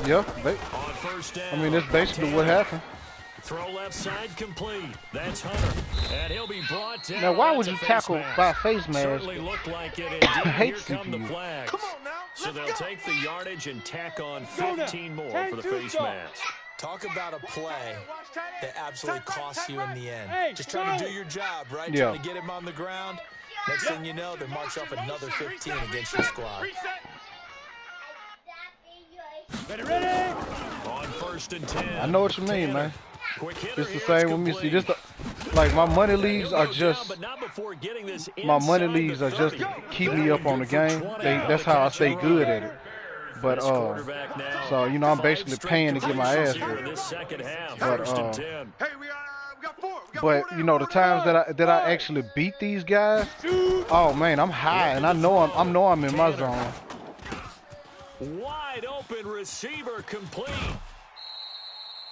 yeah, On first down, I mean, that's basically what happened. Throw left side complete. That's Hunter. And he'll be brought down. Now, why That's would a you face tackle mask. by a face mask? Certainly looked like it. Indeed, hate here come the CPU. flags. Come on now. So they'll take the yardage and tack on Go now. 15 more for the 10-2 face stop. mask. Talk about a play that absolutely costs you in the end. Hey, Just trying to go. do your job, right? Yeah. Trying to get him on the ground. Next thing you know, they march off another 15 against your squad. Ready. On first and 10. I know what you mean, man. Quick hitter It's the here, same with me. See, complete. like my money leagues are He'll go just down, but not before getting this my money inside leagues the are just 30. keep me up on the game. That's how I stay good at it. But This quarterback now, so you know, I'm 5 basically straight paying to get my ass completions here in beat. this second half. But, First and 10. Hey, we got 4. But you know, the times that I actually beat these guys, oh man, I'm high and I know I'm in my zone. Wide open receiver complete.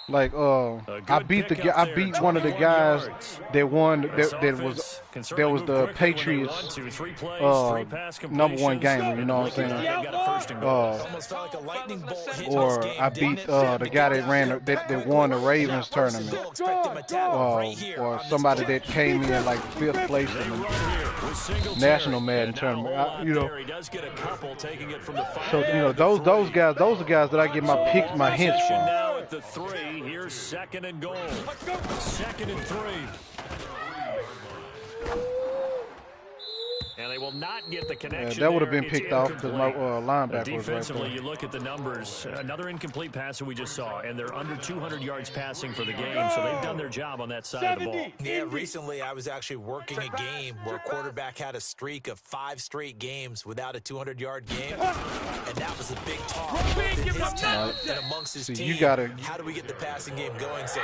Like I beat one of the guys that won that was the Patriots #1 gamer, you know what I'm saying? Almost like a lightning bolt hit Or this game. I beat the guy that won the Ravens tournament. Expect them attack right here Or on this somebody play. that came in like 5th place in the National Madden tournament. You know, He does get a couple, taking it from the 5. so you know those guys are guys that I get my hints Position from. now at the 3. Here's 2nd and goal. 2nd and 3. And they will not get the connection. That would have there. been It's picked off because my incomplete. linebacker was right Defensively, there. you look at the numbers. Another incomplete pass that we just saw, and they're under 200 yards passing for the game, so they've done their job on that side of the ball. Yeah, recently I was actually working a game where a quarterback had a streak of 5 straight games without a 200-yard game, and that was a big talk within his team and amongst his So team. you gotta- How do we get the passing game going? So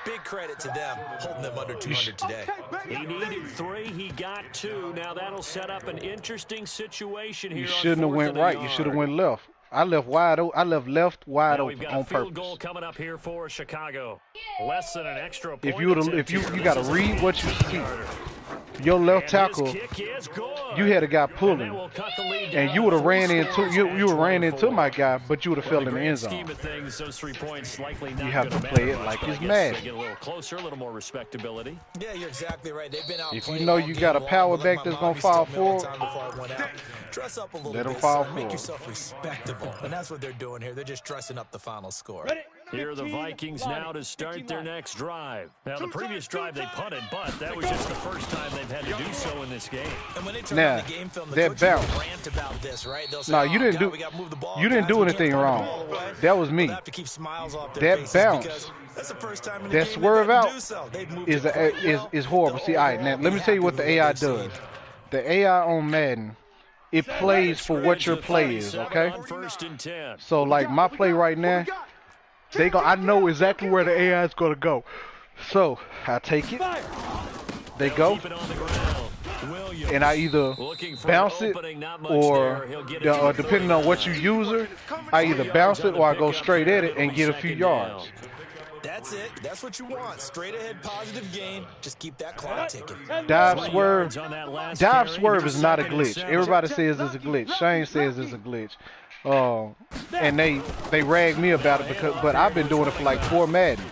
big credit to them holding them under 200 today. He needed 3. He got 2. Now that'll set up an interesting situation here. You on shouldn't have 4th went and a right. You yard. should have went left. I left left wide Now we've open got on a field purpose. goal coming up here for Chicago. Less than an extra point. If you got to read what you see. Your left tackle, you had a guy pulling, and you would have ran into my guy, but you would have fell in the end zone. You have to play it like it's mad. Get a little closer, a little more respectability. Yeah, you're exactly right. They've been out. If you know you got a power back that's gonna fall forward, dress up a little let 'em bit, fall son. Make forward. yourself respectable, and that's what they're doing here. They're just dressing up the final score. Here are the Vikings now to start their next drive. Now, the previous drive they punted, but that was just the first time they've had to do so in this game. And when they turn Now, on the game film, the that coaches will bounce. rant about this, right? They'll say, No, you "Oh, didn't God, do- we gotta move the ball, you didn't guys. do We can't anything throw the wrong. ball away." That was me. They'll have to keep smiles off their That faces bounce, because that's the first time in the that game swerve they've had to out do so. They've moved is it quite well. is horrible. See, all right, now let me tell you what the AI does. The AI on Madden, it plays for what your play is, okay? On 1st and 10. So like my play right now, I know exactly where the AI is gonna go. So I take it, they go, Keep it on the ground. Williams and I either looking for bounce an it opening, not much or there. He'll get it to the depending 30. on what you user, I either bounce it or I go straight at it and get a few yards. That's it. That's what you want. Straight ahead, positive gain. Just keep that clock ticking. Dive swerve, On that last dive carry, swerve here's is not a 2nd and glitch. 7. Everybody says it's a glitch. Shane says it's a glitch. And they rag me about it but I've been doing it for like 4 Maddens.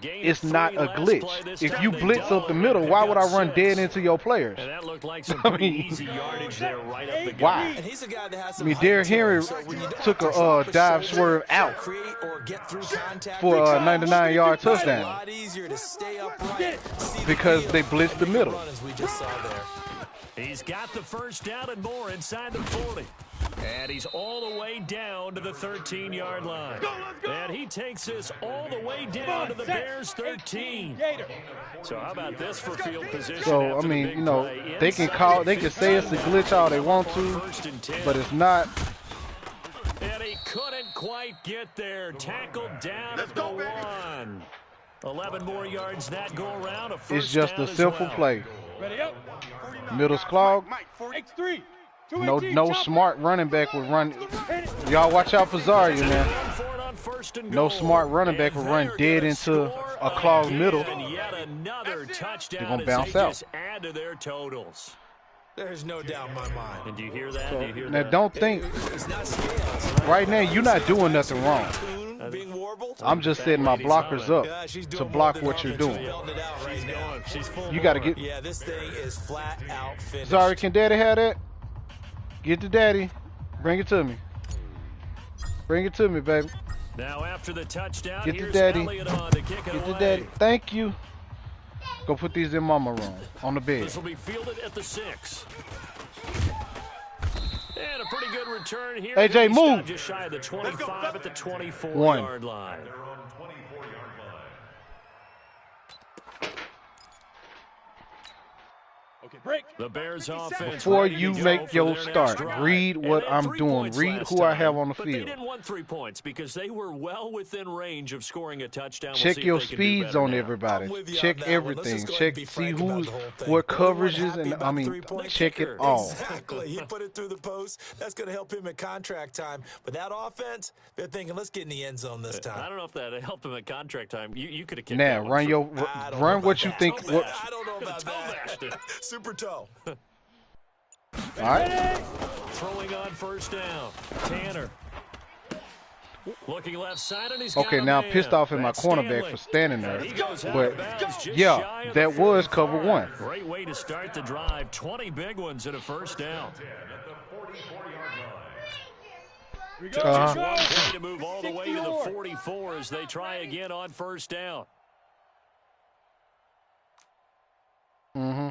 it's not a glitch. If you blitz up the middle, why would I run dead into your players? And that looked like some pretty easy yardage there right up the gut. Why? And he's a guy that has I some mean, height Derrick to him, Henry so when you don't took have to a drop dive shoulder swerve to out create or get through contact for a 99-yard It's a touchdown lot easier to stay upright, see the because field, they blitzed the and middle. run, as we just saw there. He's got the first down and more inside the 40. And he's all the way down to the 13-yard line. And he takes this all the way down to the Bears' 13. So how about this for field position? So, I mean, you know, they can say it's a glitch all they want to, but it's not. And he couldn't quite get there. Tackled down at the 1. 11 more yards that go around. It's just a simple play. Middle's clogged. No smart running back would run. Y'all watch out for Zaria, man. No smart running back would run dead into a clogged middle. They're going to bounce out. Add to their totals. There's no doubt in my mind. And do you hear that? So, do you hear now, that? don't think. It's not scales. Right now, you're not doing nothing wrong. Being warbled. I'm just setting my blockers up to block what you're doing. You got to get. Yeah, this thing is flat out finished. Sorry, can Daddy have that? Get to Daddy. Bring it to me. Bring it to me, baby. Now after the touchdown, Get to here's Daddy. Elliott on to kick it Get to away. Daddy. Thank you. Go put these in Mama room on the bed. This will be fielded at the 6. And a pretty good return here. AJ, He move. stopped just shy of the 25 at the 24-yard line. The Bears offense. Before ready to you go make for your their next start, drive. read what And they had I'm 3 doing. points Read last who I have time, on the but field. they didn't want 3 points because they were well within range of scoring a touchdown. Check see your if they can do speeds better on now. everybody. I'm with you Check on that one. Let's everything. just go ahead Check, and be see frank about who's the whole thing. what Everyone coverages, happy and about I mean, 3-point check it kicker. all. Exactly. He put it through the post. That's going to help him at contract time. But that offense, they're thinking, let's get in the end zone this time. I don't know if that helped him at contract time. You could have kicked Now that run your run what you think. What, I don't know about that. Super toe. all right. Throwing on first down. Tanner. Looking left side, and he's Okay, got a now I'm man. pissed off at my That's cornerback Stanley. for standing there. He goes out But of bounds just shy yeah, of that the was 45. cover 1. Great way to start the drive. 20 big ones and a first down. Just one play to move all the way to the 44 as they try again on first down. Mm-hmm.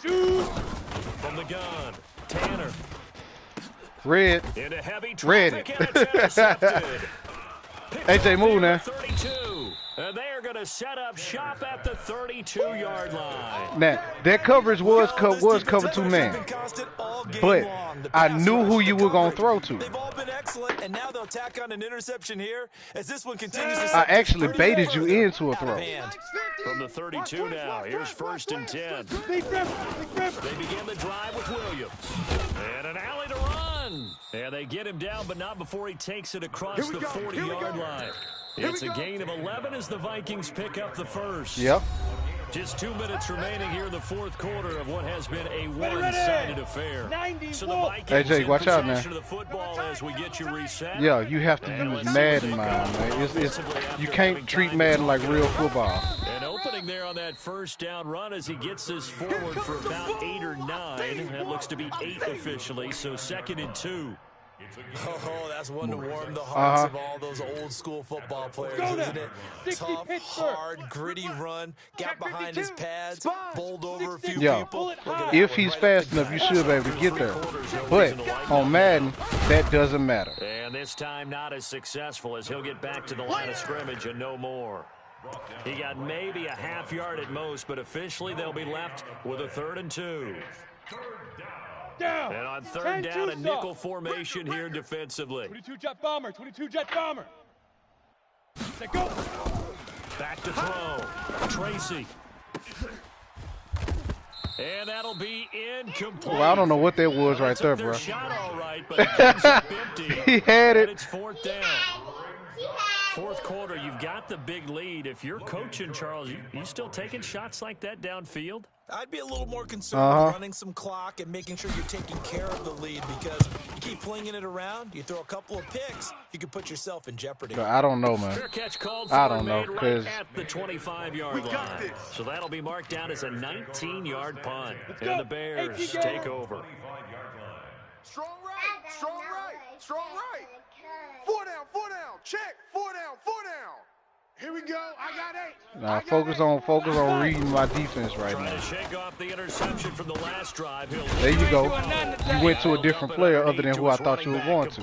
Shoot! From the gun, Tanner. Red. Into heavy Red. traffic, and it's intercepted. AJ, move now. 32. And they are going to set up shop at the 32-yard line. Now that coverage was cover 2 man, but I knew who you were gonna throw to. They've all been excellent, and now they'll tack on an interception here as this one continues to I actually baited you into a throw. From the 32 now, here's first and 10. They begin the drive with Williams. And an alley to run. And they get him down, but not before he takes it across the 40-yard line. It's a gain of 11 as the Vikings pick up the first. Yep. Just 2 minutes remaining here in the fourth quarter of what has been a one-sided affair. So the Vikings AJ, watch out now. of the football as we get you reset. Yeah, you have to use Madden, man. You can't treat Madden like real football. And opening there on that first down run as he gets this forward for about 8 or 9. That looks to be 8 officially, so 2nd and 2. Oh, that's one to warm the hearts of all those old school football players, isn't it? Tough, hard, gritty run, got behind his pads, bowled over a few people. If he's fast enough, you should be able to get there. But on Madden, that doesn't matter. And this time not as successful as he'll get back to the line of scrimmage and no more. He got maybe a half yard at most, but officially they'll be left with a 3rd and 2. Down. And on 3rd down, a nickel formation here defensively. 22 jet bomber, 22 jet bomber. Let go. Back to throw. Tracy. And that'll be incomplete. Well, I don't know what that was right there, bro. Shot all right, but it comes up empty. He had it. And it's fourth down. Fourth quarter, you've got the big lead. If you're coaching, Charles, you still taking shots like that downfield? I'd be a little more concerned with running some clock and making sure you're taking care of the lead, because you keep flinging it around, you throw a couple of picks, you can put yourself in jeopardy. But I don't know, man. Fair catch called for, I don't know, right at the 25-yard line. So that'll be marked down as a 19-yard punt. And the Bears take over. Strong right, strong right, strong right. 4 down, 4 down, check, 4 down, 4 down. Here we go, I got 8. Now focus on reading my defense right Trying now. to shake off the interception from the last drive. There you go. You went to a different player other than who I thought you were going to.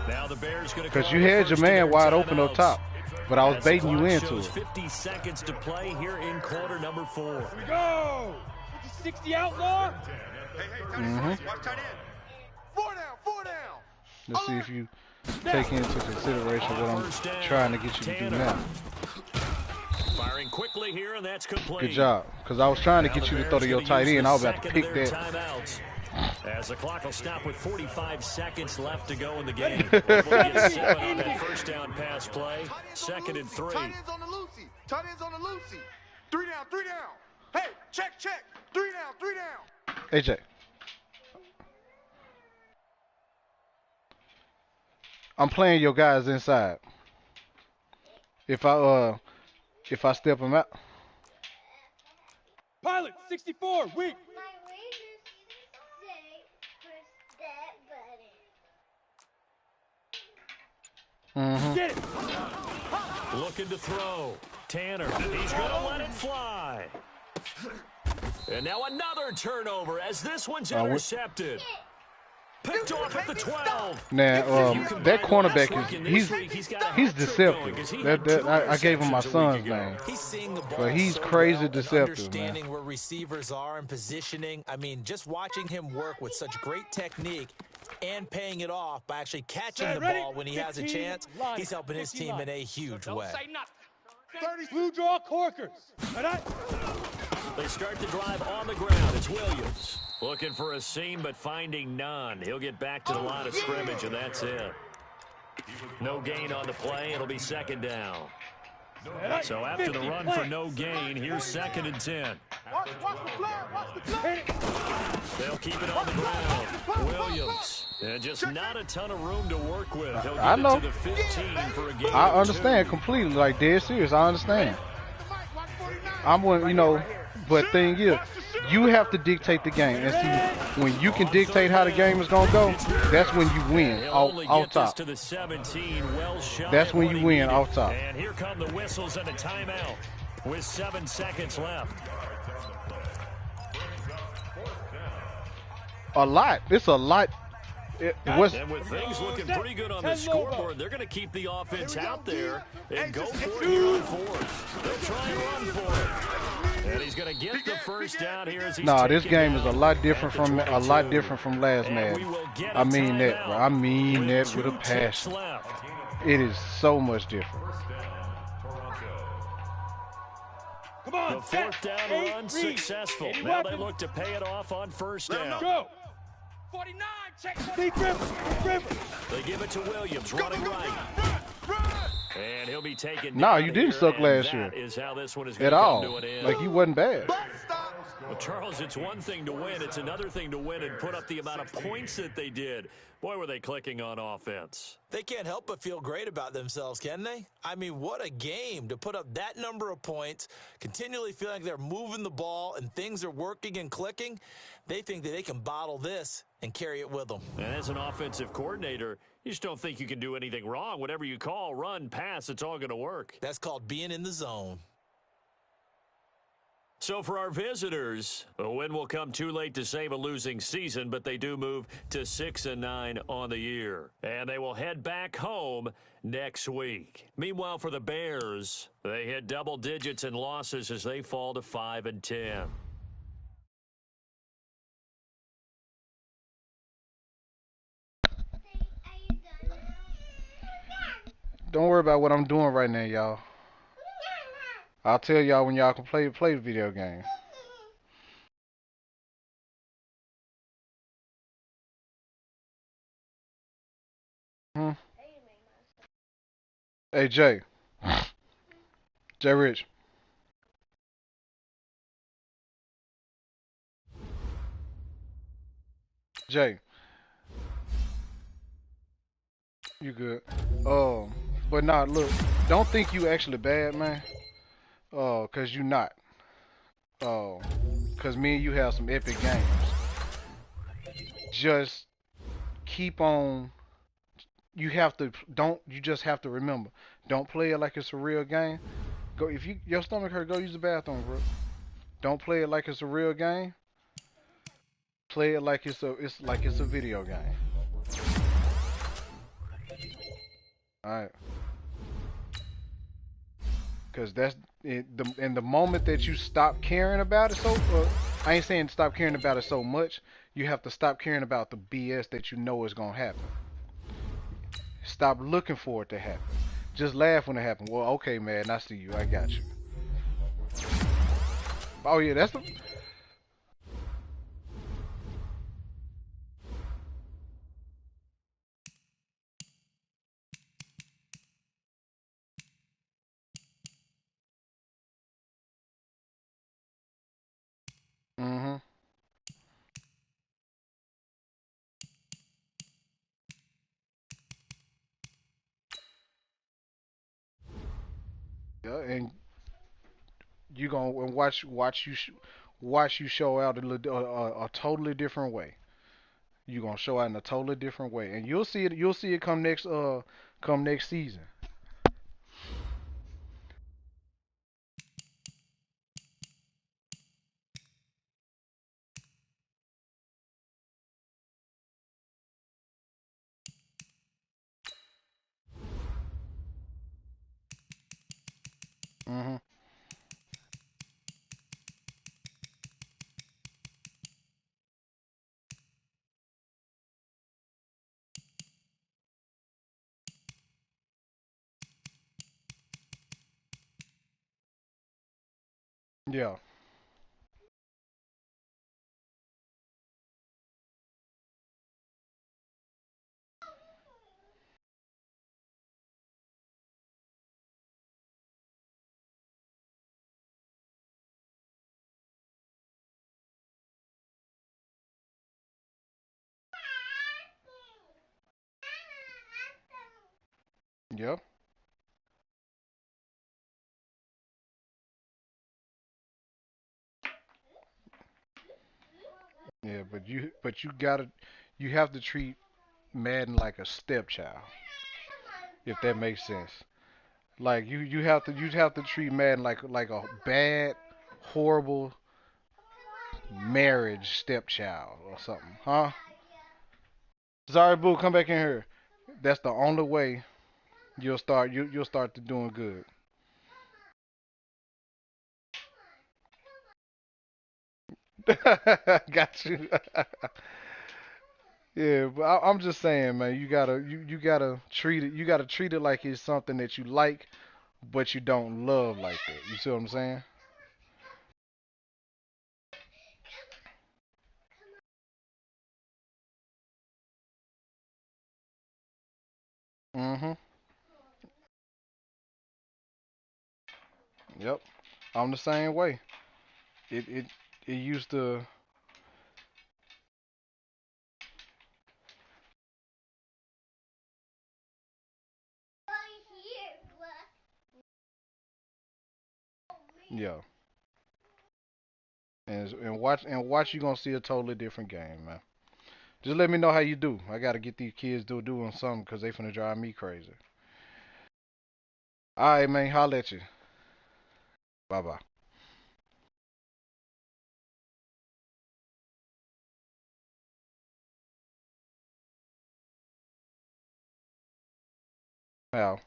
Now the Bears going to Because you had your man wide open up top, but I was baiting you into it. 50 seconds to play here in quarter number 4. Here we go. 60 outlaw. Watch tight end. 4 down, 4 down. Let's see if you take into consideration what I'm trying to get you to do now. Firing quickly here, and that's complete. Good job. Because I was trying to get you to throw to your tight end. I was about to pick that. As the clock will stop with 45 seconds left to go in the game. We'll get 7 on that first down pass play. 2nd and 3. Tight ends on the Lucy. Tight ends on the Lucy. 3 down, 3 down. Hey, check, check. 3 down, 3 down. AJ. I'm playing your guys inside. If I step them out. Pilot 64, weak. Get it. Looking to throw. Tanner, he's going to let it fly. And now another turnover as this one's intercepted. Picked off at the 12. Now, that cornerback he's deceptive. I gave him my son's name. He's seeing the ball, but he's so crazy well, deceptive, understanding man. where receivers are and positioning. I mean, just watching him work with such great technique and paying it off by actually catching the ball when he has a chance, he's helping his team in a huge way. 30 blue draw corkers. They start the drive on the ground. It's Williams. Looking for a seam, but finding none. He'll get back to the line of scrimmage, and that's it. No gain on the play. It'll be 2nd down. So after the run for no gain, here's 2nd and 10. Watch the flag, watch the flag. They'll keep it on the ground. Williams. And just not a ton of room to work with. He'll get I know. it to the 15 for a gain. I understand completely. Like, dead serious. I understand. I'm one, but thing is, you have to dictate the game. And see, when you can dictate how the game is going to go, that's when you win off top. That's when you win off top. And here come the whistles and a timeout with 7 seconds left. A lot. It's a lot. And with things looking pretty good on the scoreboard, they're going to keep the offense out there and go for it here on 4th. They'll try and run for it. And he's going to get the first down here as he's this game is a lot different from last match. I mean that, bro. I mean that with a passion. It is so much different. Come on, the 4th down run successful. Now they look to pay it off on 1st down. Go. 49, check. Big river. They give it to Williams, running right. And he'll be taken. No, you didn't suck last year. Is how this one is at all. Like, he wasn't bad. Well, Charles, it's one thing to win. It's another thing to win and put up the amount of points that they did. Boy, were they clicking on offense. They can't help but feel great about themselves, can they? I mean, what a game to put up that number of points, continually feeling like they're moving the ball and things are working and clicking. They think that they can bottle this and carry it with them. And as an offensive coordinator, you just don't think you can do anything wrong. Whatever you call, run, pass, it's all going to work. That's called being in the zone. So for our visitors, a win will come too late to save a losing season, but they do move to 6-9 on the year. And they will head back home next week. Meanwhile, for the Bears, they hit double digits in losses as they fall to 5-10. Don't worry about what I'm doing right now, y'all. I'll tell y'all when y'all can play the video game. Hmm. Hey Jay, Jay Rich, Jay, you good? But nah, look, don't think you actually bad, man. Cause you not. Cause me and you have some epic games. Just keep on. You have to don't. You just have to remember. Don't play it like it's a real game. Go if your stomach hurt, go use the bathroom, bro. Don't play it like it's a real game. Play it like it's a video game. All right. Cause that's it, the moment that you stop caring about it. I ain't saying stop caring about it so much. You have to stop caring about the BS that you know is gonna happen. Stop looking for it to happen. Just laugh when it happens. Well, okay, man, I see you. I got you. Oh yeah, that's the. Mhm. Yeah, and you gonna watch you show out a totally different way. You gonna show out in a totally different way, and you'll see it. You'll see it come next season. Mhm. Yeah. Yeah. Yeah. You have to treat Madden like a stepchild, if that makes sense. Like you have to treat Madden like a bad, horrible marriage stepchild or something, huh? Sorry, boo, come back in here. That's the only way you'll start to doing good. Got you. Yeah, but I'm just saying, man, you gotta treat it like it's something that you like, but you don't love like that. You see what I'm saying? Mhm. Yep. I'm the same way. It used to. Yeah. And watch you gonna see a totally different game, man. Just let me know how you do. I gotta get these kids doing something because they finna drive me crazy. All right, man. Holla at you. Bye bye. Al.